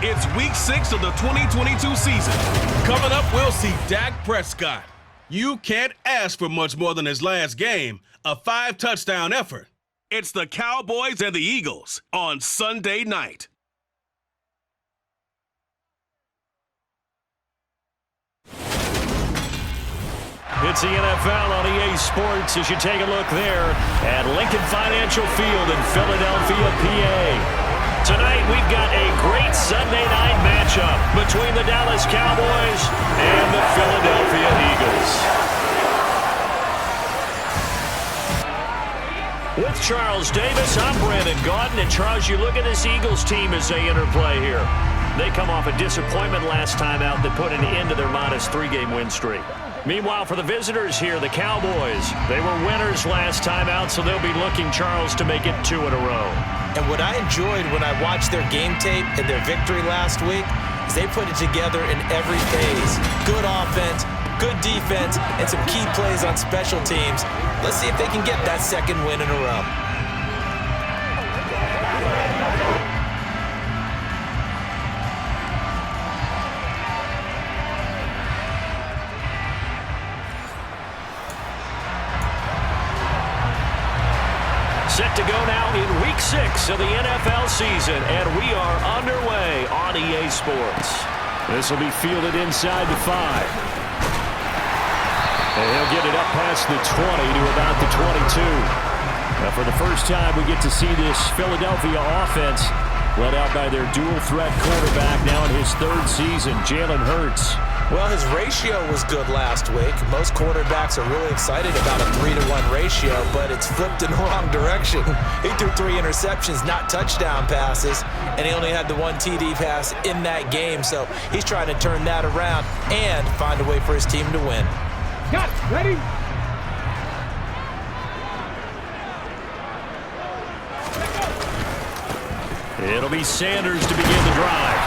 It's Week 6 of the 2022 season. Coming up, we'll see Dak Prescott. You can't ask for much more than his last game, a 5-touchdown effort. It's the Cowboys and the Eagles on Sunday night. It's the NFL on EA Sports as you take a look there at Lincoln Financial Field in Philadelphia, PA. Tonight we've got a great Sunday night matchup between the Dallas Cowboys and the Philadelphia Eagles. With Charles Davis, I'm Brandon Gaudin. And Charles, you look at this Eagles team as they interplay here. They come off a disappointment last time out that put an end to their modest 3-game win streak. Meanwhile, for the visitors here, the Cowboys, they were winners last time out, so they'll be looking, Charles, to make it 2 in a row. And what I enjoyed when I watched their game tape and their victory last week is they put it together in every phase. Good offense, good defense, and some key plays on special teams. Let's see if they can get that second win in a row. Set to go now in Week 6 of the NFL season, and we are underway on EA Sports. This will be fielded inside the 5. And he'll get it up past the 20 to about the 22. Now, for the first time, we get to see this Philadelphia offense led out by their dual-threat quarterback now in his 3rd season, Jalen Hurts. Well, his ratio was good last week. Most quarterbacks are really excited about a 3-to-1 ratio, but it's flipped in the wrong direction. He threw 3 interceptions, not touchdown passes, and he only had the 1 TD pass in that game. So he's trying to turn that around and find a way for his team to win. Got ready. It'll be Sanders to begin the drive.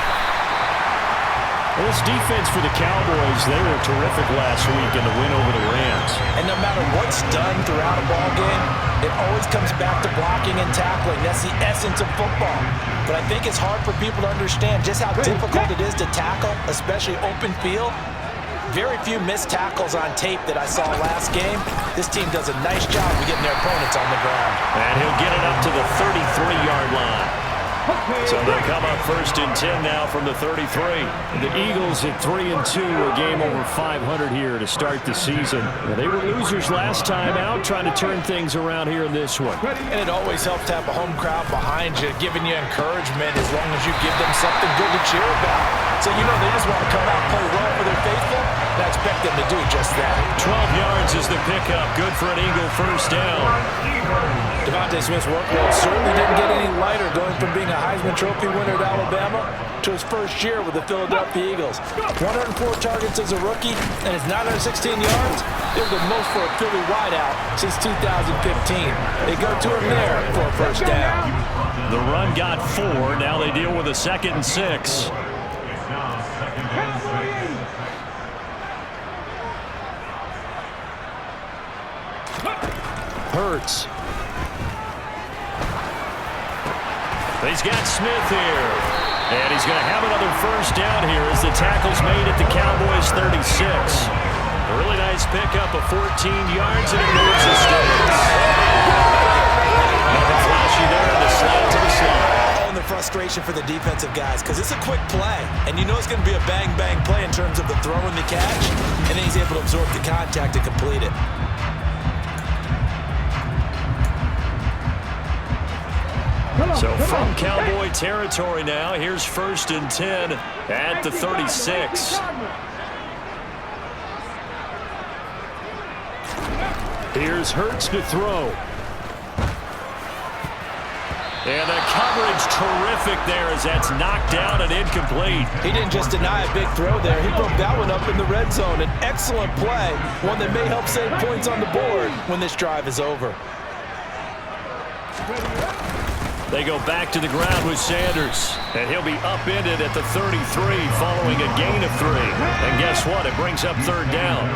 Well, this defense for the Cowboys, they were terrific last week in the win over the Rams. And no matter what's done throughout a ball game, it always comes back to blocking and tackling. That's the essence of football. But I think it's hard for people to understand just how difficult it is to tackle, especially open field. Very few missed tackles on tape that I saw last game. This team does a nice job of getting their opponents on the ground. And he'll get it up to the 33-yard line. So they'll come up 1st and 10 now from the 33. The Eagles at 3-2, a game over 500 here to start the season. Well, they were losers last time out, trying to turn things around here in this one. And it always helps to have a home crowd behind you, giving you encouragement as long as you give them something good to cheer about. So you know they just want to come out and play well for their faithful, and I expect them to do just that. 12 yards is the pickup, good for an Eagle 1st down. Devontae Smith's workload certainly didn't get any lighter, going from being a Heisman Trophy winner at Alabama to his first year with the Philadelphia Eagles. 104 targets as a rookie, and his 916 yards, it was the most for a Philly wideout since 2015. They go to him there for a 1st down. The run got 4. Now they deal with a 2nd and 6. Hurts. He's got Smith here. And he's going to have another 1st down here as the tackle's made at the Cowboys 36. A really nice pickup of 14 yards, and it moves the sticks. Nothing flashy there on the slide to the slot. And the frustration for the defensive guys, because it's a quick play, and you know it's going to be a bang-bang play in terms of the throw and the catch, and then he's able to absorb the contact and complete it. So from Cowboy territory now, here's 1st and 10 at the 36. Here's Hurts to throw. And the coverage terrific there as that's knocked down and incomplete. He didn't just deny a big throw there. He broke that one up in the red zone. An excellent play, one that may help save points on the board when this drive is over. They go back to the ground with Sanders, and he'll be upended at the 33 following a gain of 3. And guess what? It brings up 3rd down.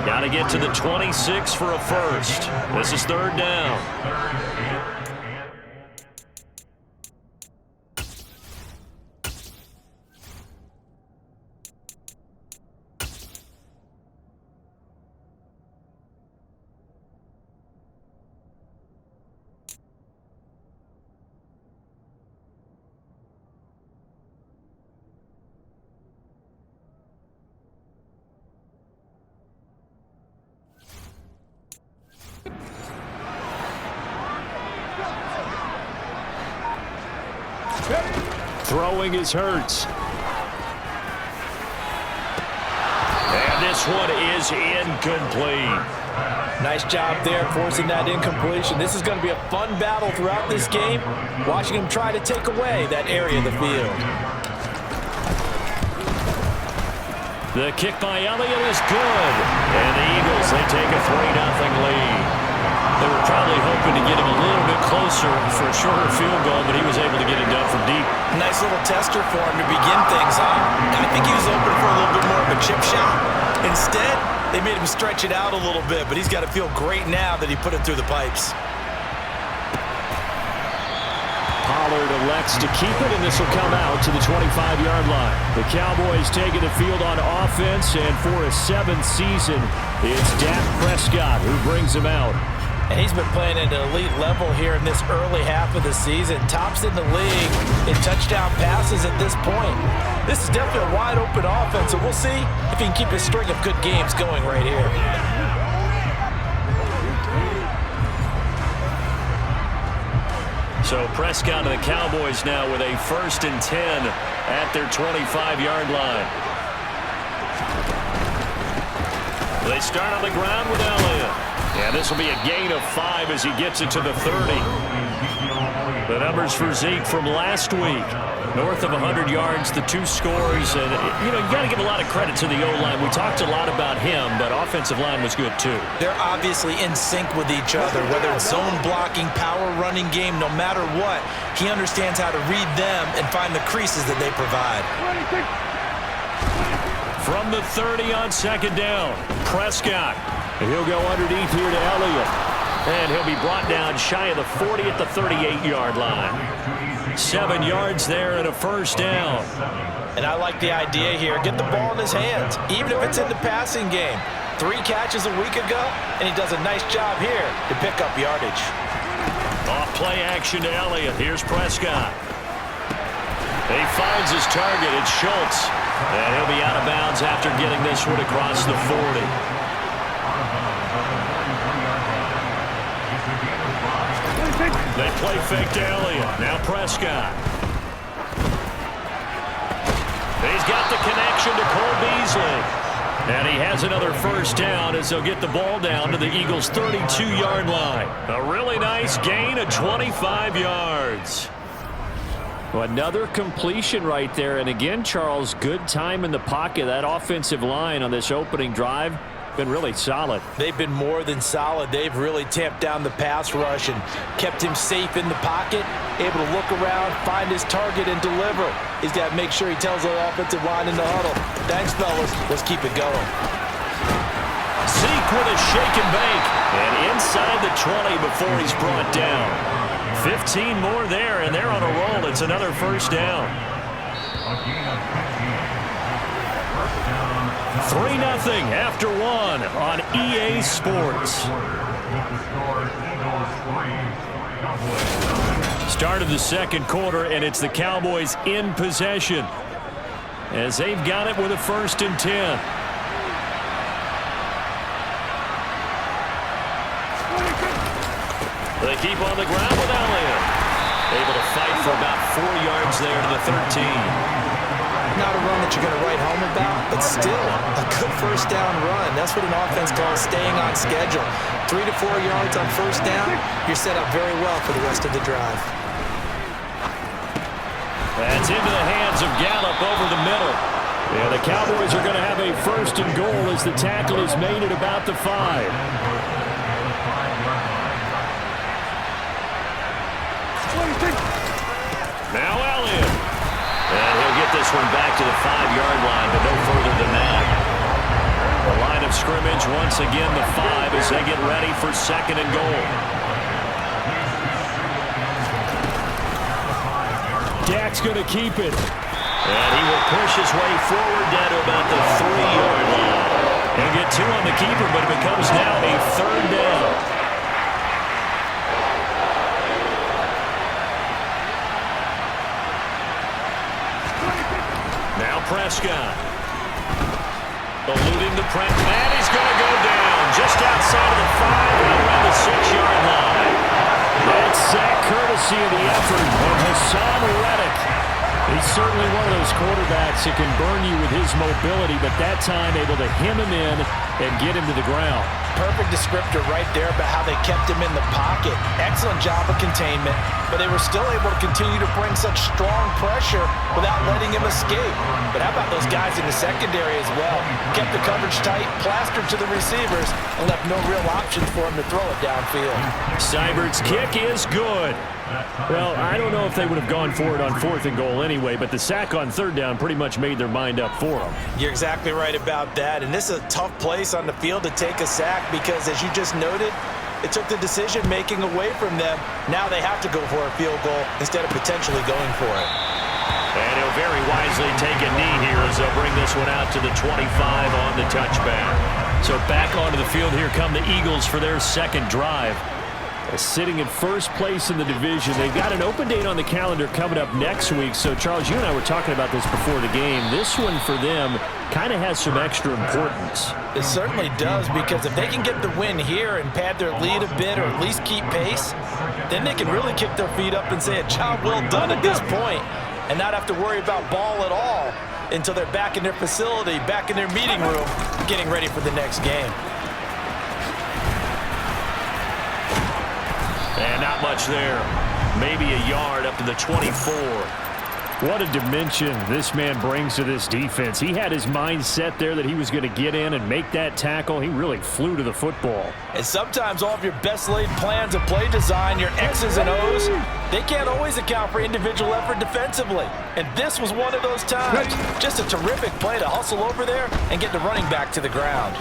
Got to get to the 26 for a 1st. This is 3rd down. Throwing is Hurts. And this one is incomplete. Nice job there forcing that incompletion. This is going to be a fun battle throughout this game, watching him try to take away that area of the field. The kick by Elliott is good. And the Eagles, they take a 3-0 lead. They were probably hoping to get him a little bit closer for a shorter field goal, but he was able to get it done from deep. Nice little tester for him to begin things on. I think he was open for a little bit more of a chip shot. Instead, they made him stretch it out a little bit, but he's got to feel great now that he put it through the pipes. Pollard elects to keep it, and this will come out to the 25-yard line. The Cowboys taking the field on offense, and for a 7th season, it's Dak Prescott who brings him out. And he's been playing at an elite level here in this early half of the season. Tops in the league in touchdown passes at this point. This is definitely a wide-open offense, so we'll see if he can keep his string of good games going right here. So Prescott and the Cowboys now with a 1st and 10 at their 25-yard line. They start on the ground with Elliott. And this will be a gain of 5 as he gets it to the 30. The numbers for Zeke from last week. North of 100 yards, the 2 scores. And, you got to give a lot of credit to the O-line. We talked a lot about him, but offensive line was good too. They're obviously in sync with each other, whether it's zone blocking, power running game, no matter what. He understands how to read them and find the creases that they provide. From the 30 on 2nd down, Prescott. He'll go underneath here to Elliott. And he'll be brought down shy of the 40 at the 38-yard line. 7 yards there and a 1st down. And I like the idea here. Get the ball in his hands, even if it's in the passing game. 3 catches a week ago, and he does a nice job here to pick up yardage. Off play action to Elliott. Here's Prescott. He finds his target. It's Schultz. And he'll be out of bounds after getting this one across the 40. They play fake to Elliott. Now Prescott. He's got the connection to Cole Beasley. And he has another 1st down as they'll get the ball down to the Eagles' 32-yard line. A really nice gain of 25 yards. Well, another completion right there. And again, Charles, good time in the pocket. That offensive line on this opening drive been really solid. They've been more than solid. They've really tamped down the pass rush and kept him safe in the pocket, able to look around, find his target, and deliver. He's got to make sure he tells the offensive line in the huddle, thanks, fellas. Let's keep it going. Zeke with a shake and bake. And inside the 20 before he's brought down. 15 more there, and they're on a roll. It's another 1st down. 3-0 after 1 on EA Sports. Start of the 2nd quarter, and it's the Cowboys in possession as they've got it with a 1st and 10. They keep on the ground with Elliott. Able to fight for about 4 yards there to the 13. Not a run that you're going to write home about, but still a good 1st down run. That's what an offense calls staying on schedule. 3 to 4 yards on 1st down, you're set up very well for the rest of the drive. That's into the hands of Gallup over the middle. Yeah, the Cowboys are going to have a 1st and goal as the tackle is made at about the 5. Now Elliott. And he'll get this one back to the 5-yard line, but no further than that. The line of scrimmage once again the 5 as they get ready for 2nd and goal. Dak's going to keep it. And he will push his way forward down to about the 3-yard line. He'll get 2 on the keeper, but it becomes now a 3rd down. Prescott. Eluding the press. And he's going to go down just outside of the 5 and around the 6-yard line. That sack courtesy of the effort of Hassan Reddick. He's certainly one of those quarterbacks that can burn you with his mobility, but that time able to hem him in and get him to the ground. Perfect descriptor right there about how they kept him in the pocket. Excellent job of containment, but they were still able to continue to bring such strong pressure without letting him escape. But how about those guys in the secondary as well? Kept the coverage tight, plastered to the receivers, and left no real options for him to throw it downfield. Seibert's kick is good. Well, I don't know if they would have gone for it on 4th and goal anyway, but the sack on 3rd down pretty much made their mind up for them. You're exactly right about that, and this is a tough place on the field to take a sack because, as you just noted, it took the decision-making away from them. Now they have to go for a field goal instead of potentially going for it. And he'll very wisely take a knee here as they'll bring this one out to the 25 on the touchback. So back onto the field here come the Eagles for their second drive. Sitting in first place in the division. They've got an open date on the calendar coming up next week. So, Charles, you and I were talking about this before the game. This one for them kind of has some extra importance. It certainly does, because if they can get the win here and pad their lead a bit or at least keep pace, then they can really kick their feet up and say a job well done at this point and not have to worry about ball at all until they're back in their facility, back in their meeting room, getting ready for the next game. And not much there. Maybe a yard up to the 24. What a dimension this man brings to this defense. He had his mind set there that he was going to get in and make that tackle. He really flew to the football. And sometimes all of your best laid plans of play design, your X's and O's, they can't always account for individual effort defensively. And this was one of those times. Just a terrific play to hustle over there and get the running back to the ground.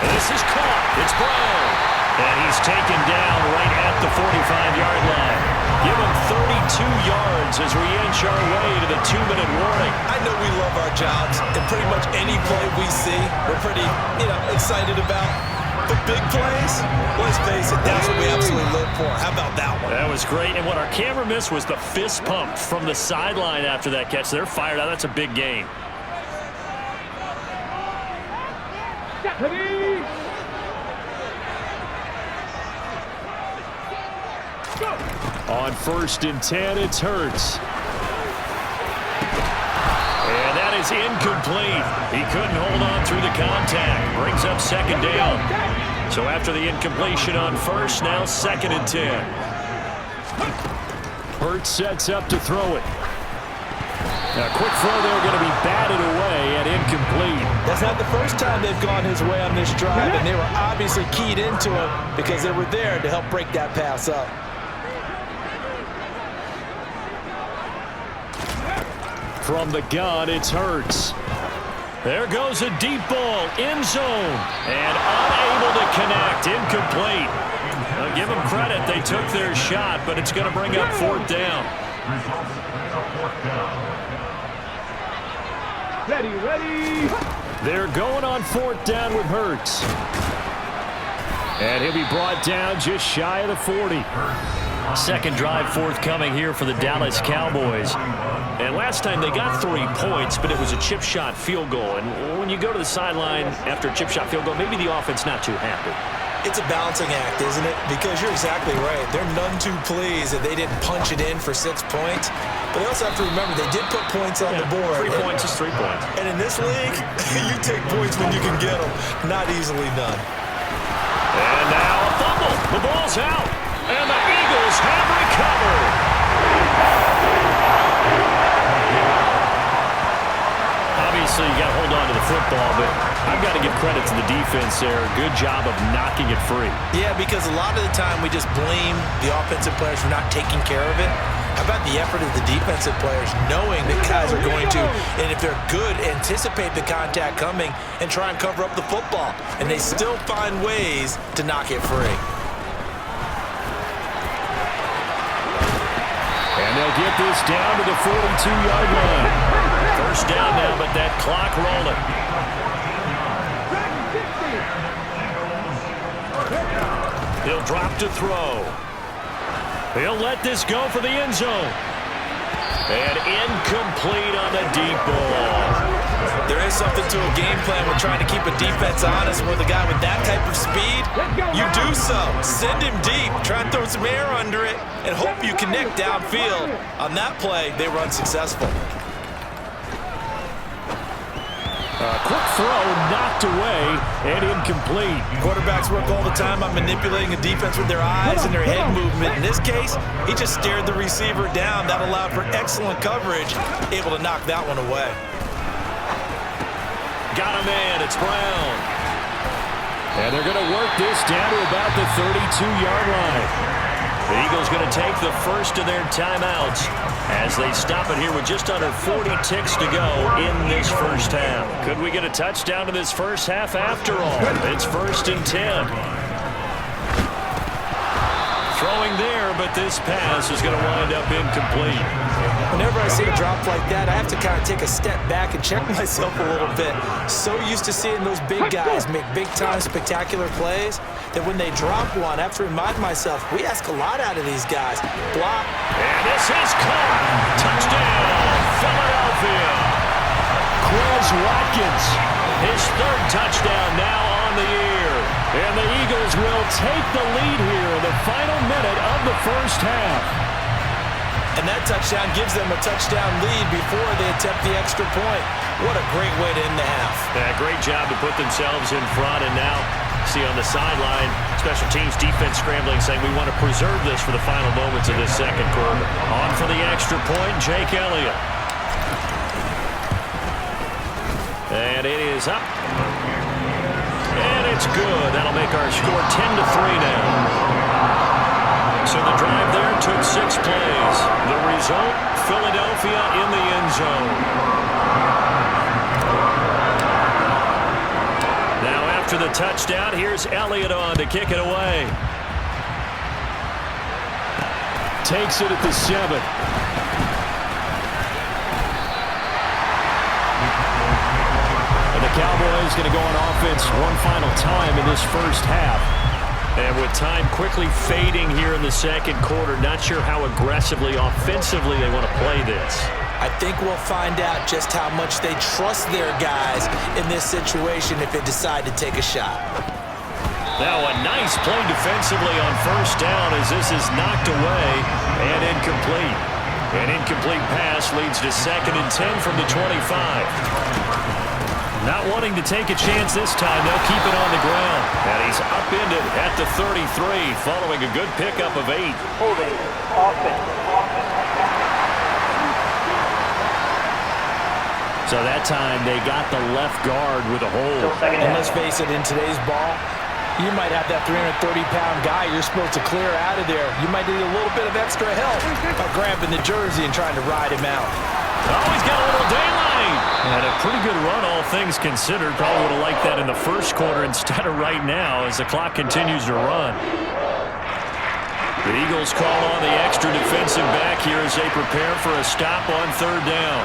And this is caught. It's Brown. And he's taken down right at the 45-yard line. Give him 32 yards as we inch our way to the 2-minute warning. I know we love our jobs, and pretty much any play we see, we're pretty, excited about. The big plays, let's face it, that's what we absolutely live for. How about that one? That was great, and what our camera missed was the fist pump from the sideline after that catch. They're fired out. That's a big game. On 1st and 10, it's Hurts. And that is incomplete. He couldn't hold on through the contact. Brings up 2nd down. So after the incompletion on 1st, now 2nd and 10. Hurts sets up to throw it. Now, quick throw there, going to be batted away and incomplete. That's not the first time they've gone his way on this drive, and they were obviously keyed into him because they were there to help break that pass up. From the gun, it's Hurts. There goes a deep ball, end zone, and unable to connect, incomplete. Now, give them credit, they took their shot, but it's going to bring up 4th down. Ready. They're going on 4th down with Hurts. And he'll be brought down just shy of the 40. Second drive forthcoming here for the Dallas Cowboys. And last time they got 3 points, but it was a chip shot field goal. And when you go to the sideline after a chip shot field goal, maybe the offense not too happy. It's a balancing act, isn't it? Because you're exactly right. They're none too pleased that they didn't punch it in for 6 points. But they also have to remember they did put points on the board. 3 points is 3 points. And in this league, you take points when you can get them. Not easily done. And now a fumble. The ball's out. And the Eagles have recovered. Obviously, you got to hold on to the football, but I've got to give credit to the defense there. Good job of knocking it free. Yeah, because a lot of the time we just blame the offensive players for not taking care of it. How about the effort of the defensive players, knowing that guys are going to, and if they're good, anticipate the contact coming and try and cover up the football. And they still find ways to knock it free. And they'll get this down to the 42-yard line. First down now, but that clock rolling. He'll drop to throw. He'll let this go for the end zone. And incomplete on the deep ball. They're is something to a game plan with trying to keep a defense honest. With a guy with that type of speed, you do so. Send him deep, try and throw some air under it, and hope you connect downfield. On that play, they were unsuccessful. Quick throw, knocked away, and incomplete. Quarterbacks work all the time on manipulating a defense with their eyes and their head movement. In this case, he just stared the receiver down. That allowed for excellent coverage, able to knock that one away. Got him in, it's Brown. And they're going to work this down to about the 32-yard line. The Eagles going to take the first of their timeouts as they stop it here with just under 40 ticks to go in this first half. Could we get a touchdown in this first half after all? It's 1st and 10. Throwing there, but this pass is going to wind up incomplete. Whenever I see a drop like that, I have to kind of take a step back and check myself a little bit. So used to seeing those big guys make big-time spectacular plays that when they drop one, I have to remind myself, we ask a lot out of these guys. Block. And this is caught. Touchdown, Philadelphia. Quez Watkins, his 3rd touchdown now on the year. And the Eagles will take the lead here in the final minute of the first half. And that touchdown gives them a touchdown lead before they attempt the extra point. What a great way to end the half. Yeah, great job to put themselves in front. And now, see on the sideline, special teams defense scrambling, saying we want to preserve this for the final moments of this second quarter. On for the extra point, Jake Elliott. And it is up. And it's good. That'll make our score 10-3 now. So the drive there took 6 plays. The result, Philadelphia in the end zone. Now after the touchdown, here's Elliott on to kick it away. Takes it at the 7. And the Cowboys going to go on offense one final time in this first half. And with time quickly fading here in the second quarter, not sure how aggressively, offensively they want to play this. I think we'll find out just how much they trust their guys in this situation if they decide to take a shot. Now a nice play defensively on first down as this is knocked away and incomplete. An incomplete pass leads to 2nd and 10 from the 25. Not wanting to take a chance this time, they'll keep it on the ground. And he's upended at the 33, following a good pickup of 8. Holding offense. So that time they got the left guard with a hold. And let's face it, in today's ball, you might have that 330-pound guy you're supposed to clear out of there. You might need a little bit of extra help by grabbing the jersey and trying to ride him out. Oh, he's got a little daylight. And a pretty good run, all things considered. Probably would have liked that in the first quarter instead of right now as the clock continues to run. The Eagles call on the extra defensive back here as they prepare for a stop on 3rd down.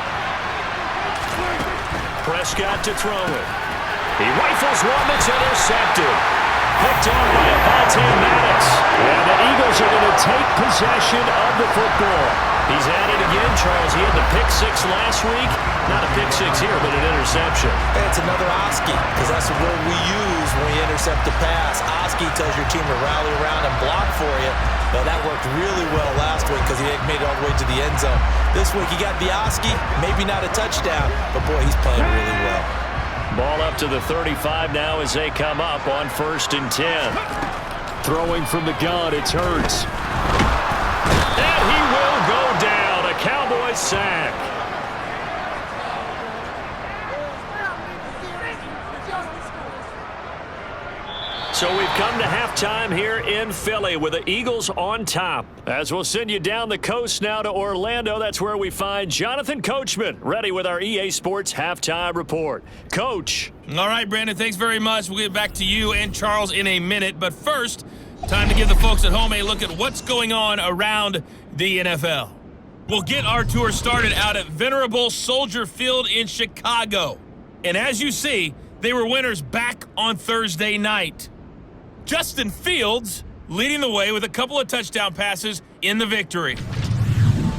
Prescott to throw it. He rifles one that's intercepted. Picked on by Avonte Maddox. And the Eagles are going to take possession of the football. He's at it again, Charles. He had the pick 6 last week. Not a pick 6 here, but an interception. Hey, it's another Oski, because that's the word we use when we intercept the pass. Oski tells your team to rally around and block for you. Well, that worked really well last week because he made it all the way to the end zone. This week he got the Oski, maybe not a touchdown, but boy, he's playing really well. Ball up to the 35 now as they come up on 1st and 10. Throwing from the gun, it's Hurts. And he will go down. A Cowboys sack. So we've come to halftime here in Philly with the Eagles on top. As we'll send you down the coast now to Orlando, that's where we find Jonathan Coachman, ready with our EA Sports Halftime Report. Coach. All right, Brandon, thanks very much. We'll get back to you and Charles in a minute. But first, time to give the folks at home a look at what's going on around the NFL. We'll get our tour started out at Venerable Soldier Field in Chicago. And as you see, they were winners back on Thursday night. Justin Fields leading the way with a couple of touchdown passes in the victory.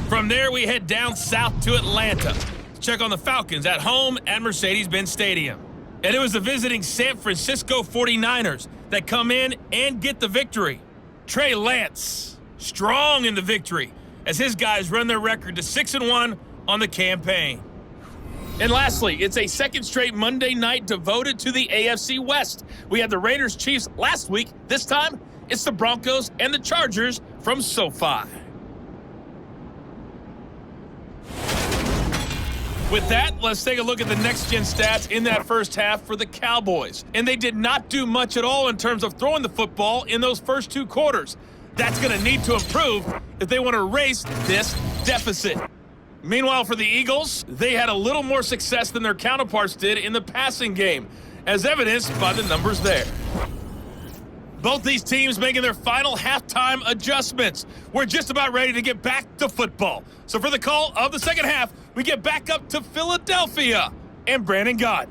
From there, we head down south to Atlanta. check on the Falcons at home at Mercedes-Benz Stadium. And it was the visiting San Francisco 49ers that come in and get the victory. Trey Lance, strong in the victory, as his guys run their record to 6-1 on the campaign. And lastly, it's a second straight Monday night devoted to the AFC West. We had the Raiders-Chiefs last week. This time, it's the Broncos and the Chargers from SoFi. With that, let's take a look at the next-gen stats in that first half for the Cowboys. And they did not do much at all in terms of throwing the football in those first 2 quarters. That's going to need to improve if they want to erase this deficit. Meanwhile, for the Eagles, they had a little more success than their counterparts did in the passing game, as evidenced by the numbers there. Both these teams making their final halftime adjustments. We're just about ready to get back to football. So for the call of the second half, we get back up to Philadelphia and Brandon Gott.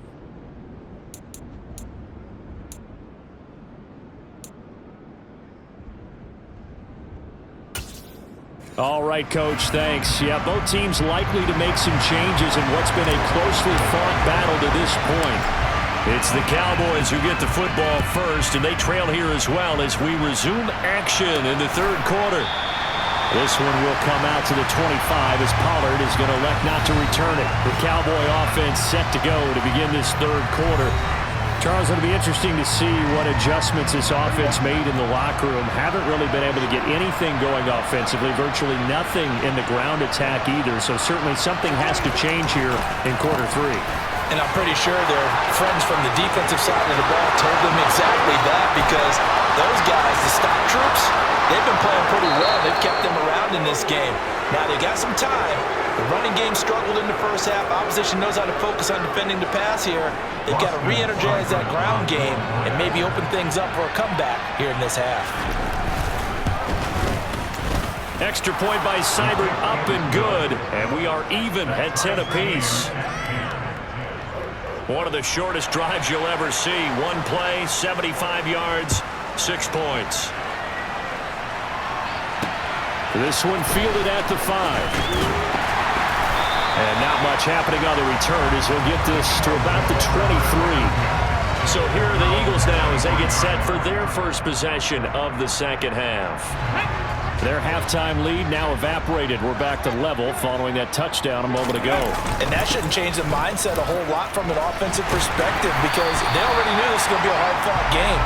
All right, Coach, thanks. Yeah, both teams likely to make some changes in what's been a closely fought battle to this point. It's the Cowboys who get the football first, and they trail here as well as we resume action in the third quarter. This one will come out to the 25 as Pollard is going to elect not to return it. The Cowboy offense set to go to begin this third quarter. Charles, it'll be interesting to see what adjustments this offense made in the locker room. Haven't really been able to get anything going offensively, virtually nothing in the ground attack either. So certainly something has to change here in quarter 3. And I'm pretty sure their friends from the defensive side of the ball told them exactly that, because those guys, the stock troops, they've been playing pretty well. They've kept them around in this game. Now they got some time. The running game struggled in the first half. Opposition knows how to focus on defending the pass here. They've got to re-energize that ground game and maybe open things up for a comeback here in this half. Extra point by Seibert, up and good. And we are even at 10 apiece. One of the shortest drives you'll ever see. One play, 75 yards, 6 points. This one fielded at the 5. And not much happening on the return as he'll get this to about the 23. So here are the Eagles now as they get set for their first possession of the second half. Their halftime lead now evaporated. We're back to level following that touchdown a moment ago. And that shouldn't change the mindset a whole lot from an offensive perspective, because they already knew this was going to be a hard-fought game.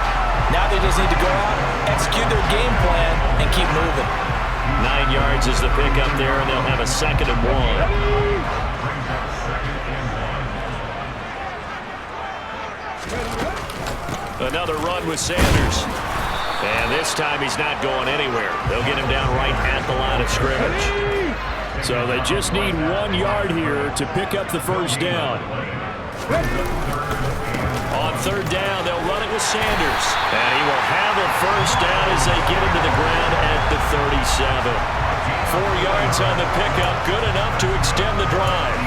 Now they just need to go out, execute their game plan, and keep moving. 9 yards is the pickup there, and they'll have a 2nd and 1. Another run with Sanders. And this time he's not going anywhere. They'll get him down right at the line of scrimmage. So they just need 1 yard here to pick up the first down. On third down, they'll run it with Sanders. And he will have a first down as they get him to the ground at the 37. 4 yards on the pickup, good enough to extend the drive.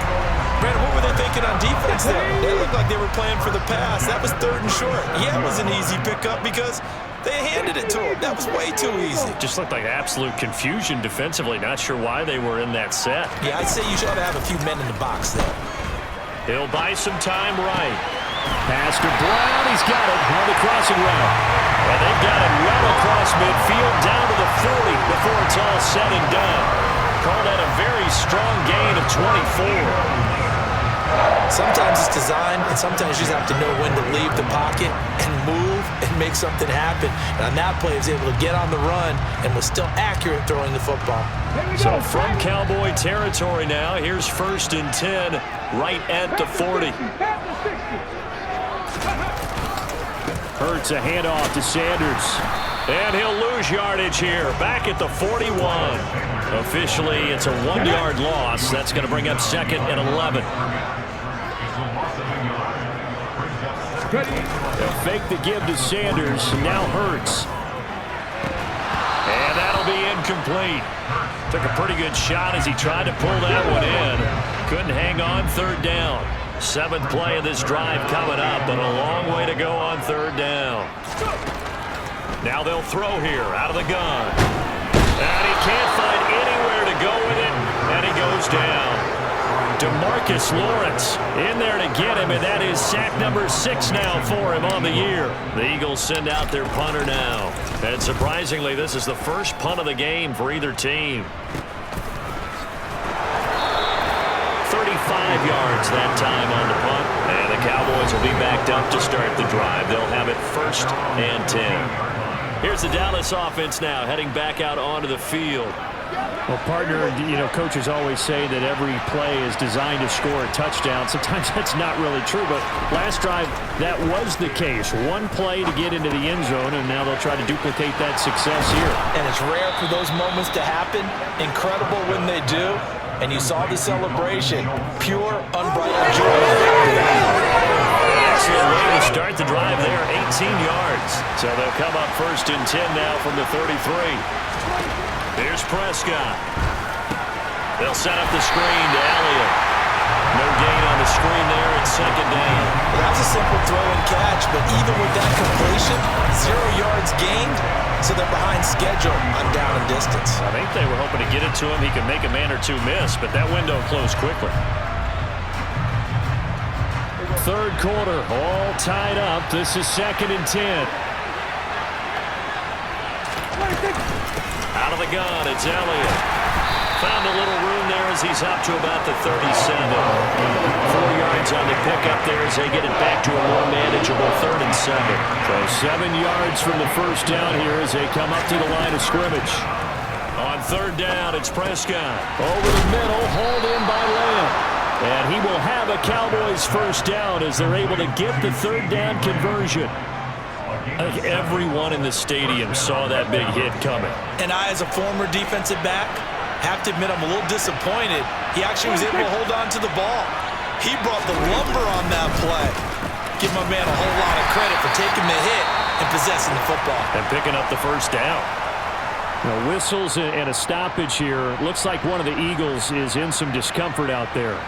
Brandon, what were they thinking on defense there? They looked like they were playing for the pass. That was 3rd and short. Yeah, it was an easy pickup because they handed it to him. That was way too easy. Just looked like absolute confusion defensively. Not sure why they were in that set. Yeah, I'd say you should have a few men in the box there. He'll buy some time right. Pass to Brown. He's got it on the crossing route. And they've got it well across midfield down to the 40 before it's all said and done. Call that a very strong gain of 24. Sometimes it's design, and sometimes you just have to know when to leave the pocket and move and make something happen. And on that play, he was able to get on the run and was still accurate throwing the football. So from Cowboy territory now, here's 1st and 10 right at the 40. Hurts a handoff to Sanders. And he'll lose yardage here, back at the 41. Officially, it's a 1 yard loss. That's going to bring up 2nd and 11. They'll fake the give to Sanders. Now Hurts. And that'll be incomplete. Took a pretty good shot as he tried to pull that one in. Couldn't hang on 3rd down. 7th play of this drive coming up, but a long way to go on 3rd down. Now they'll throw here out of the gun. And he can't find anywhere to go with it, and he goes down. DeMarcus Lawrence in there to get him, and that is sack number 6 now for him on the year. The Eagles send out their punter now. And surprisingly, this is the first punt of the game for either team. 35 yards that time on the punt. And the Cowboys will be backed up to start the drive. They'll have it 1st and 10. Here's the Dallas offense now heading back out onto the field. Well, partner, coaches always say that every play is designed to score a touchdown. Sometimes that's not really true, but last drive, that was the case. One play to get into the end zone, and now they'll try to duplicate that success here. And it's rare for those moments to happen. Incredible when they do. And you saw the celebration. Pure, unbridled joy. Excellent way to start the drive there, 18 yards. So they'll come up 1st and 10 now from the 33. Here's Prescott. They'll set up the screen to Elliott. No gain on the screen there. It's 2nd down. Well, that's a simple throw and catch, but even with that completion, 0 yards gained, so they're behind schedule on down and distance. I think they were hoping to get it to him. He could make a man or two miss, but that window closed quickly. 3rd quarter, all tied up. This is 2nd and 10. Out of the gun, it's Elliott. Found a little room there as he's up to about the 37. 4 yards on the pickup there as they get it back to a more manageable 3rd and 7. So 7 yards from the 1st down here as they come up to the line of scrimmage. On 3rd down, it's Prescott. Over the middle, hauled in by Lamb. And he will have a Cowboys 1st down as they're able to get the 3rd down conversion. I think everyone in the stadium saw that big hit coming. And I, as a former defensive back, have to admit I'm a little disappointed. He actually was able to hold on to the ball. He brought the lumber on that play. Give my man a whole lot of credit for taking the hit and possessing the football. And picking up the 1st down. Whistles and a stoppage here. Looks like one of the Eagles is in some discomfort out there.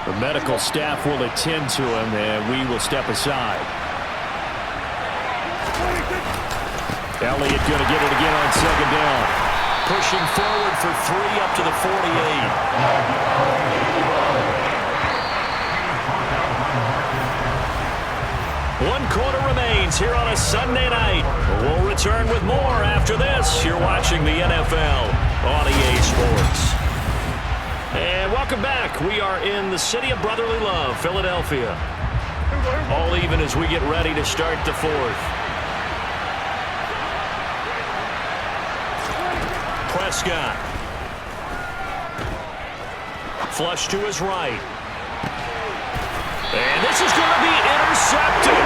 The medical staff will attend to him, and we will step aside. Elliott going to get it again on 2nd down. Pushing forward for 3 up to the 48. 1 quarter remains here on a Sunday night. We'll return with more after this. You're watching the NFL on EA Sports. And welcome back. We are in the city of brotherly love, Philadelphia. All even as we get ready to start the 4th. Prescott. Flush to his right. And this is going to be intercepted.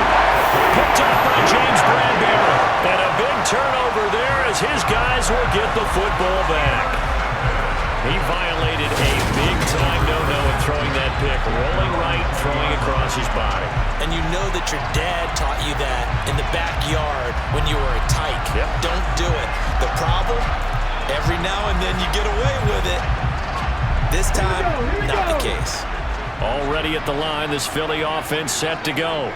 Picked up by James Bradbury. And a big turnover there as his guys will get the football back. He violated a big-time no-no in throwing that pick. Rolling right, throwing across his body. And you know that your dad taught you that in the backyard when you were a tyke. Yep. Don't do it. The problem? Every now and then you get away with it. This time, not the case. Already at the line, this Philly offense set to go.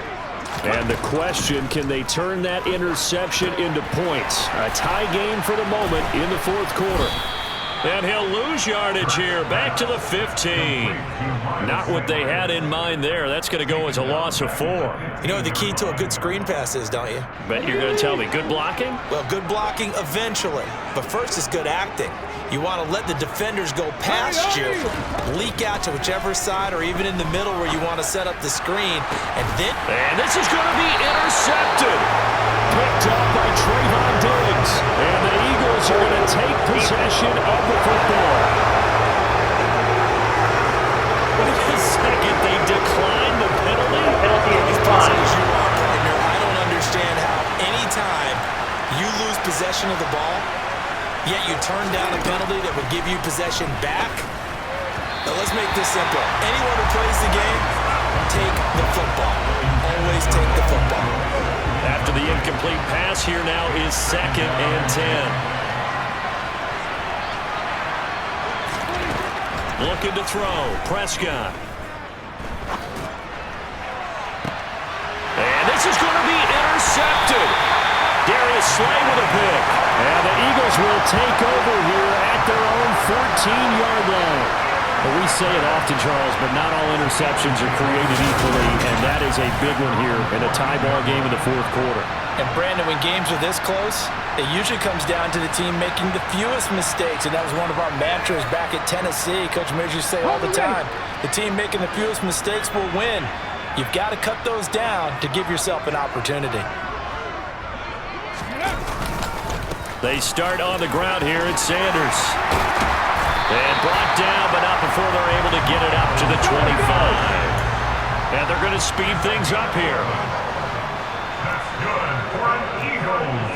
And the question, can they turn that interception into points? A tie game for the moment in the 4th quarter. And he'll lose yardage here, back to the 15. Not what they had in mind there. That's going to go as a loss of 4. You know what the key to a good screen pass is, don't you? Bet you're going to tell me good blocking? Well, good blocking eventually. But first is good acting. You want to let the defenders go past you, leak out to whichever side or even in the middle where you want to set up the screen. And this is going to be intercepted. Picked up by Trayvon Diggs. And the Eagles are going to take possession of the football. Wait a second, they declined the penalty? As puzzled as you are, partner, I don't understand how any time you lose possession of the ball, yet you turn down a penalty that would give you possession back. Now let's make this simple. Anyone who plays the game, take the football. Always take the football. After the incomplete pass, here now is 2nd and 10. Looking to throw, Prescott. And this is going to be intercepted. Darius Slay with a pick. And the Eagles will take over here at their own 14-yard line. Well, we say it often, Charles, but not all interceptions are created equally, and that is a big one here in a tie ball game in the fourth quarter. And, Brandon, when games are this close, it usually comes down to the team making the fewest mistakes, and that was one of our mantras back at Tennessee. Coach Mears used to say all the time, the team making the fewest mistakes will win. You've got to cut those down to give yourself an opportunity. They start on the ground here at Sanders. And brought down, but not before they're able to get it up to the 25. And they're going to speed things up here. That's good for an Eagles.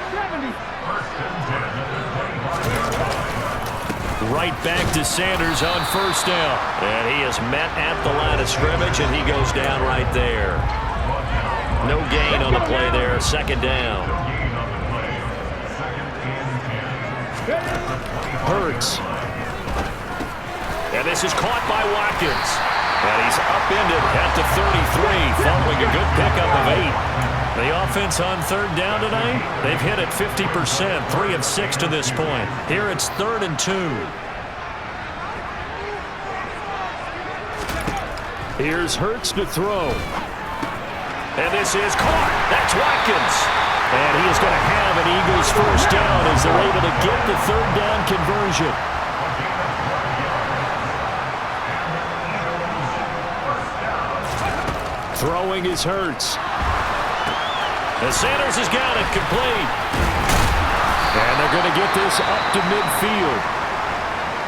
70. Right back to Sanders on first down. And he is met at the line of scrimmage, and he goes down right there. No gain on the play there, second down. Hurts. And this is caught by Watkins. And he's upended at the 33, following a good pickup of 8. The offense on third down tonight, they've hit it 50%, 3 of 6 to this point. Here it's 3rd and 2. Here's Hurts to throw. And this is caught. That's Watkins. And he is going to have an Eagles first down as they're able to get the third down conversion. Throwing is Hurts. And Sanders has got it complete. And they're going to get this up to midfield.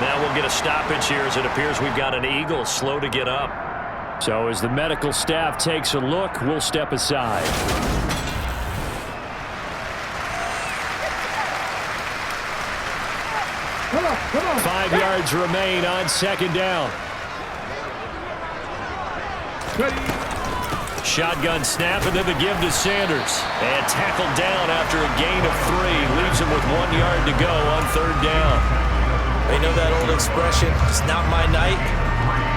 Now we'll get a stoppage here as it appears we've got an Eagle slow to get up. So as the medical staff takes a look, we'll step aside. 5 yards remain on second down. Shotgun snap and then the give to Sanders. And tackled down after a gain of 3. Leaves him with 1 yard to go on third down. They know that old expression, it's not my night.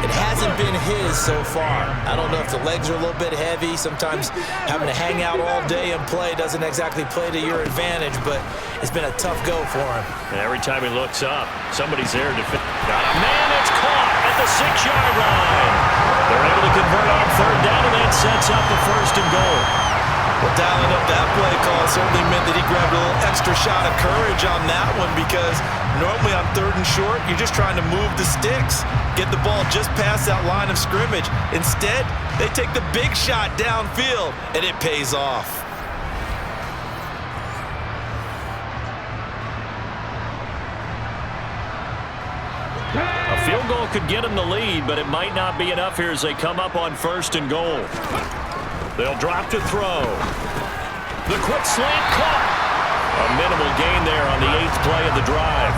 It hasn't been his so far. I don't know if the legs are a little bit heavy. Sometimes having to hang out all day and play doesn't exactly play to your advantage, but it's been a tough go for him. And every time he looks up, somebody's there to defend. Got a man that's caught at the 6-yard line. They're able to convert on third down, and that sets up the 1st and goal. Well, dialing up that play call certainly meant that he grabbed a little extra shot of courage on that one, because normally on 3rd and short, you're just trying to move the sticks, get the ball just past that line of scrimmage. Instead, they take the big shot downfield, and it pays off. A field goal could get them the lead, but it might not be enough here as they come up on 1st and goal. They'll drop to throw. The quick slant caught. A minimal gain there on the 8th play of the drive.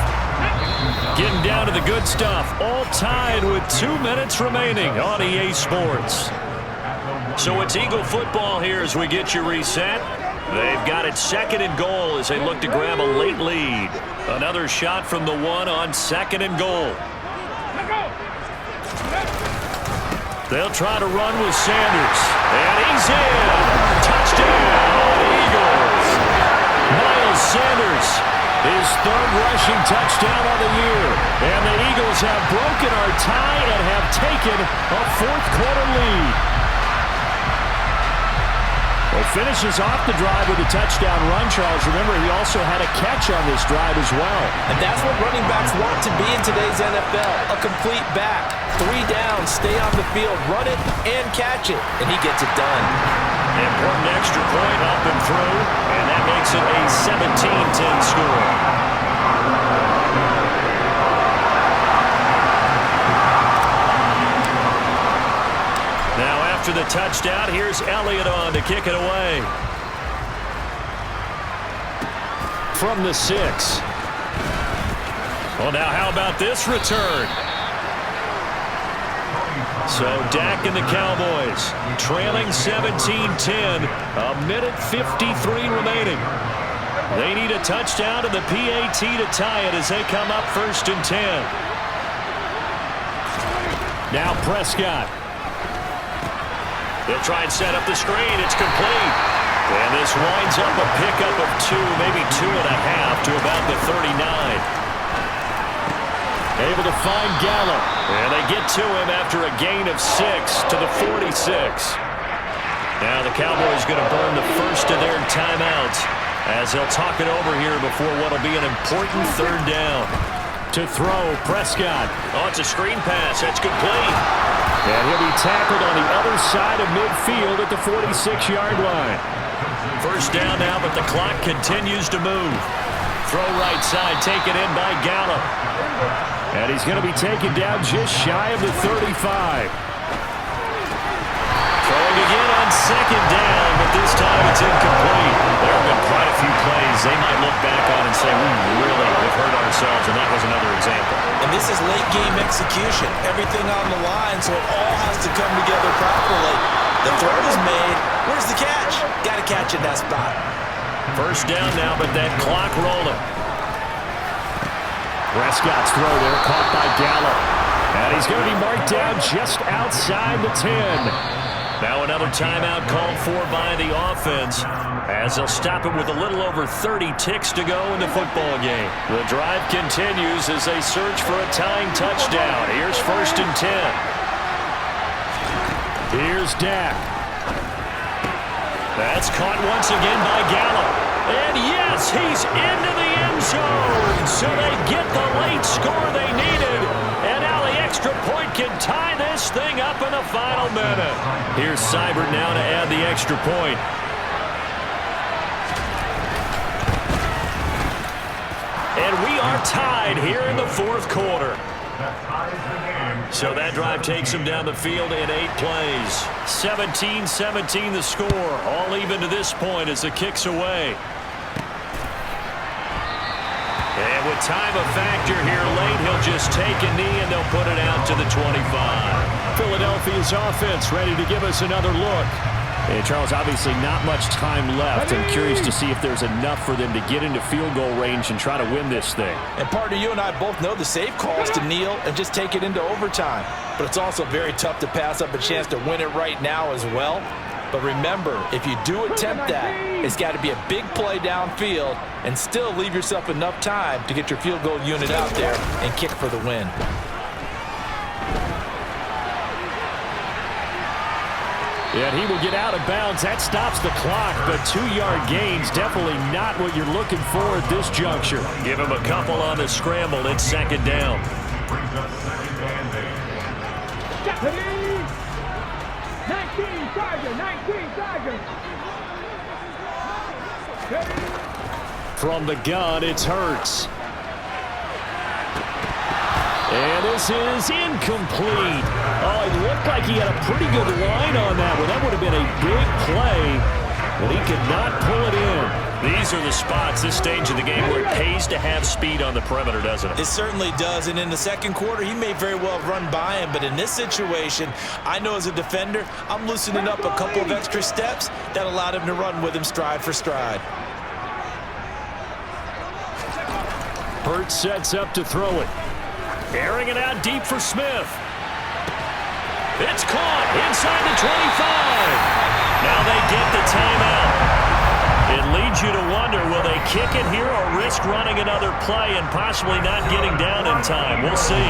Getting down to the good stuff. All tied with 2 minutes remaining on EA Sports. So it's Eagle football here as we get you reset. They've got it 2nd and goal as they look to grab a late lead. Another shot from the 1 on 2nd and goal. They'll try to run with Sanders. And he's in. Touchdown, Eagles. Miles Sanders, his 3rd rushing touchdown of the year. And the Eagles have broken our tie and have taken a 4th quarter lead. Well, finishes off the drive with a touchdown run, Charles. Remember, he also had a catch on this drive as well. And that's what running backs want to be in today's NFL, a complete back. 3 downs, stay on the field, run it, and catch it. And he gets it done. Important extra point up and through, and that makes it a 17-10 score. Now after the touchdown, here's Elliott on to kick it away. From the 6. Well, now how about this return? So Dak and the Cowboys trailing 17-10, a minute 53 remaining. They need a touchdown to the PAT to tie it as they come up 1st and 10. Now Prescott. They'll try and set up the screen. It's complete. And this winds up a pickup of 2, maybe 2.5 to about the 39. Able to find Gallup. And they get to him after a gain of 6 to the 46. Now the Cowboys going to burn the first of their timeouts as they'll talk it over here before what will be an important third down. To throw, Prescott. Oh, it's a screen pass. That's complete. And he'll be tackled on the other side of midfield at the 46-yard line. First down now, but the clock continues to move. Throw right side, taken in by Gallup. And he's going to be taken down just shy of the 35. Throwing again on second down, but this time it's incomplete. There have been quite a few plays they might look back on and say, we really have hurt ourselves, and that was another example. And this is late game execution. Everything on the line, so it all has to come together properly. The throw is made. Where's the catch? Got to catch in that spot. First down now, but that clock rolling. Prescott's throw there, caught by Gallup. And he's going to be marked down just outside the 10. Now another timeout called for by the offense as they'll stop it with a little over 30 ticks to go in the football game. The drive continues as they search for a tying touchdown. Here's first and 10. Here's Dak. That's caught once again by Gallup. And yes, he's into the end zone. So they get the late score they needed. And now the extra point can tie this thing up in the final minute. Here's Seibert now to add the extra point. And we are tied here in the fourth quarter. So that drive takes him down the field in 8 plays. 17-17 the score. All even to this point as the kick's away. And with time a factor here late, he'll just take a knee and they'll put it out to the 25. Philadelphia's offense ready to give us another look. And Charles, obviously not much time left. I'm curious to see if there's enough for them to get into field goal range and try to win this thing. And partner, you and I both know the safe call is to kneel and just take it into overtime. But it's also very tough to pass up a chance to win it right now as well. But remember, if you do attempt that, it's got to be a big play downfield and still leave yourself enough time to get your field goal unit out there and kick for the win. And he will get out of bounds. That stops the clock, but 2-yard gains, definitely not what you're looking for at this juncture. Give him a couple on the scramble. It's second down. Brings up second and 19, From the gun, it's Hurts. And this is incomplete. Oh, it looked like he had a pretty good line on that one. That would have been a big play, but he could not pull it in. These are the spots, this stage of the game, where it pays to have speed on the perimeter, doesn't it? It certainly does, and in the second quarter, he may very well have run by him, but in this situation, I know as a defender, I'm loosening up a couple of extra steps that allowed him to run with him stride for stride. Hurts sets up to throw it. Airing it out deep for Smith. It's caught inside the 25. Now they get the timeout. It leads you to wonder, will they kick it here or risk running another play and possibly not getting down in time? We'll see.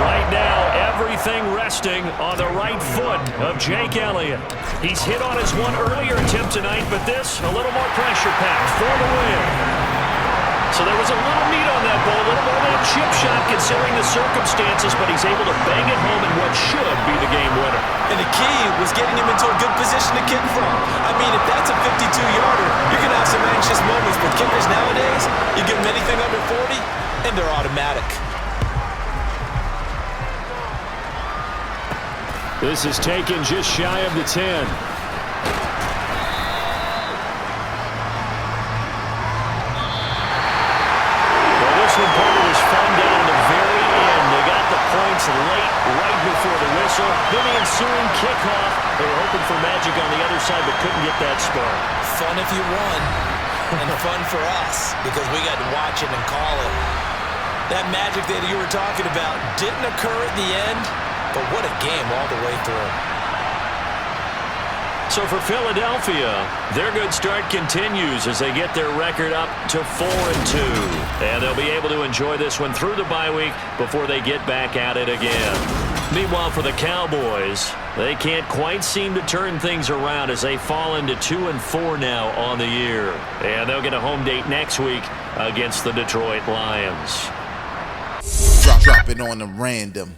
Right now, everything resting on the right foot of Jake Elliott. He's hit on his one earlier attempt tonight, but this, a little more pressure packed for the win. So there was a little meat on that ball, a little more than a chip shot considering the circumstances, but he's able to bang it home in what should be the game winner. And the key was getting him into a good position to kick from. I mean, if that's a 52-yarder, you're going to have some anxious moments. But kickers nowadays, you give them anything under 40, and they're automatic. This is taken just shy of the 10. Late, right before the whistle. Then the ensuing kickoff. They were hoping for magic on the other side, but couldn't get that spark. Fun if you won, and fun for us, because we got to watch it and call it. That magic that you were talking about didn't occur at the end, but what a game all the way through. So for Philadelphia, their good start continues as they get their record up to 4-2. And they'll be able to enjoy this one through the bye week before they get back at it again. Meanwhile, for the Cowboys, they can't quite seem to turn things around as they fall into 2-4 now on the year. And they'll get a home date next week against the Detroit Lions. Drop it on the random.